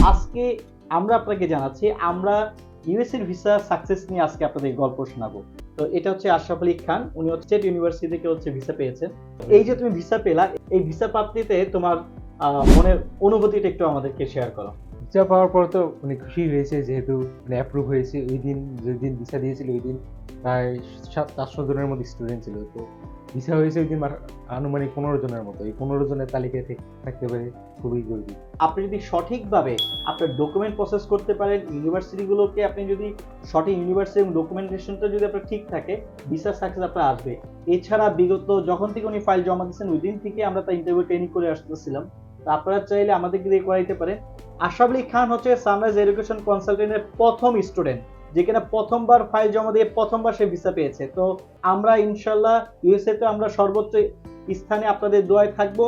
আজকে আমরা আপনাকে জানাচ্ছি আমরা ইউএস এর ভিসা সাকসেস নিয়ে আজকে আপনাদের গল্প শোনাবো। তো এটা হচ্ছে আশরাফ আলী খান, উনি হচ্ছে স্টেট ইউনিভার্সিটি থেকে ভিসা পেয়েছেন। এই যে তুমি ভিসা পেলা, এই ভিসা প্রাপ্তিতে তোমার মনের অনুভূতিটা একটু আমাদেরকে শেয়ার করো। ভিসা পাওয়ার পর তো অনেক খুশি হয়েছে, যেহেতু অ্যাপ্রুভ হয়েছে। ওই দিন যেদিন ভিসা দিয়েছিল ওই দিন প্রায় 400 জনের মতো স্টুডেন্ট ছিল। তো ভিসা হয়েছে ওই দিন আনুমানিক 15 জনের মতো। এই 15 জনের তালিকায় থাকতে পেরে খুবই গর্বিত। আপনি যদি সঠিকভাবে আপনার ডকুমেন্ট প্রসেস করতে পারেন, ইউনিভার্সিটিগুলোকে আপনি যদি সঠিক ইউনিভার্সিটি এবং ডকুমেন্টেশনটা যদি আপনার ঠিক থাকে, ভিসা সাকসেস আপনার আসবে। এছাড়া বিগত যখন থেকে উনি ফাইল জমা দিচ্ছেন ওই দিন থেকে আমরা তার ইন্টারভিউ ট্রেনিং করে আসতেছিলাম। তো আপনারা চাইলে আমাদেরকে দিয়ে করাইতে পারেন। আশরাফ আলী খান হচ্ছে সানরাইজ এডুকেশন কনসালটেন্টের প্রথম স্টুডেন্ট, যেখানে প্রথমবার ফাইল জমা দিয়ে প্রথমবার সে ভিসা পেয়েছে। তো আমরা ইনশাল্লাহ ইউএসএ তে আমরা সর্বোচ্চ স্থানে আপনাদের দোয়ায় থাকবো।